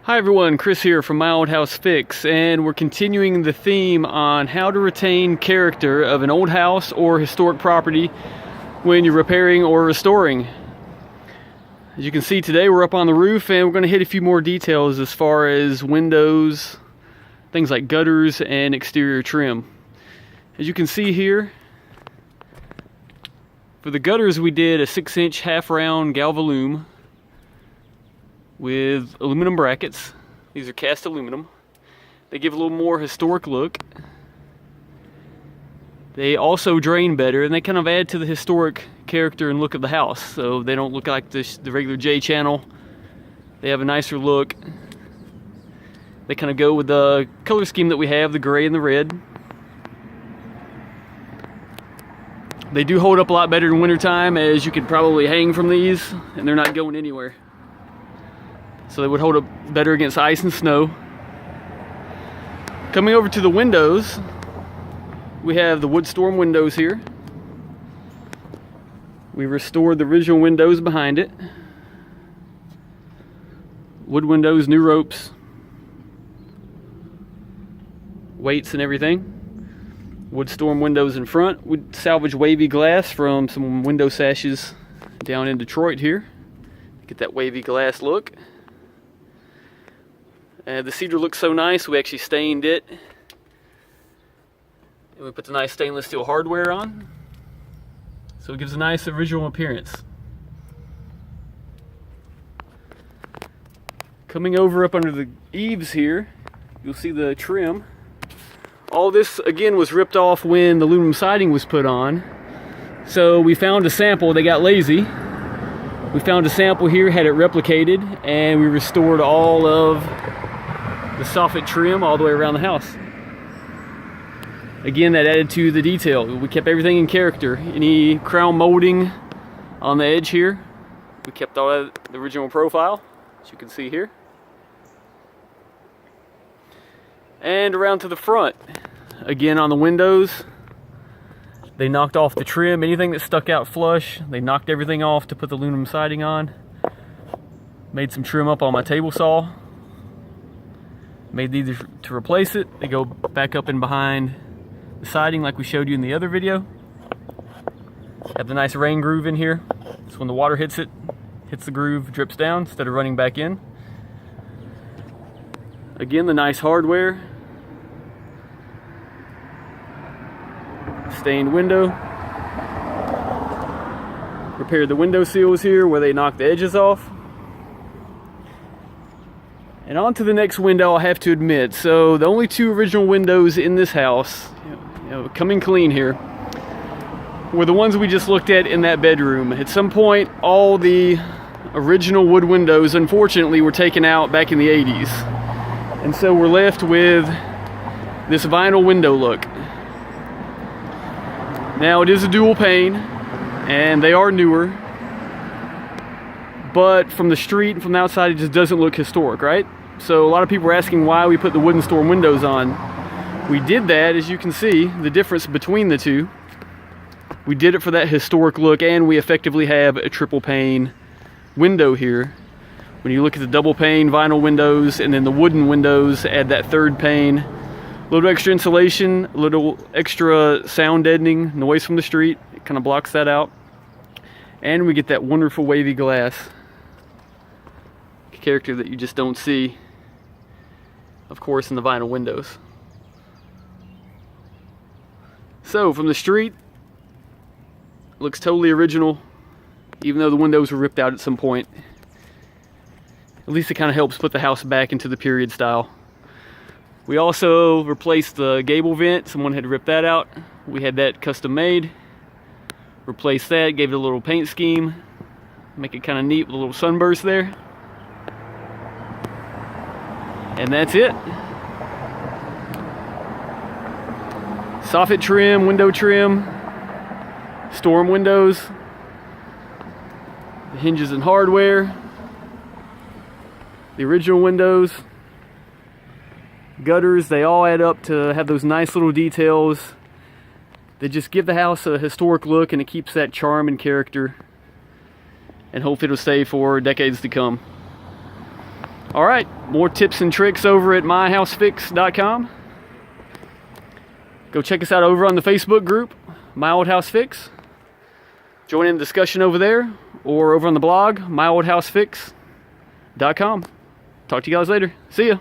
Hi everyone, Chris here from My Old House Fix, and we're continuing the theme on how to retain character of an old house or historic property when you're repairing or restoring. As you can see today, we're up on the roof and we're going to hit a few more details as far as windows, things like gutters and exterior trim. As you can see here, for the gutters we did a 6-inch half-round galvalume with aluminum brackets. These are cast aluminum. They give a little more historic look. They also drain better, and they kind of add to the historic character and look of the house, so they don't look like the regular J channel. They have a nicer look. They kind of go with the color scheme that we have, the gray and the red. They do hold up a lot better in wintertime, as you could probably hang from these and they're not going anywhere. So they would hold up better against ice and snow. Coming over to the windows, we have the wood storm windows here. We restored the original windows behind it. Wood windows, new ropes, weights and everything. Wood storm windows in front. We salvaged wavy glass from some window sashes down in Detroit here. Get that wavy glass look. The cedar looks so nice, we actually stained it. And we put the nice stainless steel hardware on. So it gives a nice original appearance. Coming over up under the eaves here, you'll see the trim. All this, again, was ripped off when the aluminum siding was put on. So we found a sample, they got lazy. We found a sample here, had it replicated, and we restored all of the Soffit trim all the way around the house. Again, that added to the detail. We kept everything in character. Any crown molding on the edge here, we kept all that, the original profile, as you can see here. And around to the front. Again, on the windows, they knocked off the trim. Anything that stuck out flush, they knocked everything off to put the aluminum siding on. Made some trim up on my table saw. Made these to replace it. They go back up in behind the siding like we showed you in the other video. Have the nice rain groove in here. So when the water hits it, hits the groove, drips down instead of running back in. Again, the nice hardware. Stained window. Repaired the window seals here where they knocked the edges off. And on to the next window, I have to admit. So the only two original windows in this house, coming clean here, were the ones we just looked at in that bedroom. At some point, all the original wood windows, unfortunately, were taken out back in the 80s. And so we're left with this vinyl window look. Now, it is a dual pane, and they are newer. But from the street and from the outside, it just doesn't look historic, right? So a lot of people are asking why we put the wooden storm windows on. We did that, as you can see, the difference between the two. We did it for that historic look, and we effectively have a triple pane window here. When you look at the double pane vinyl windows and then the wooden windows, add that third pane. A little extra insulation, a little extra sound deadening, noise from the street. It kind of blocks that out. And we get that wonderful wavy glass character that you just don't see, of course, in the vinyl windows. So from the street, it looks totally original, even though the windows were ripped out at some point. At least it kind of helps put the house back into the period style. We also replaced the gable vent. Someone had ripped that out. We had that custom made. Replaced that, gave it a little paint scheme, make it kind of neat with a little sunburst there. And that's it. Soffit trim, window trim, storm windows, the hinges and hardware, the original windows, gutters, they all add up to have those nice little details that just give the house a historic look, and it keeps that charm and character, and hopefully it'll stay for decades to come. All right, more tips and tricks over at myhousefix.com. Go check us out over on the Facebook group, My Old House Fix. Join in the discussion over there, or over on the blog, myoldhousefix.com. Talk to you guys later. See ya.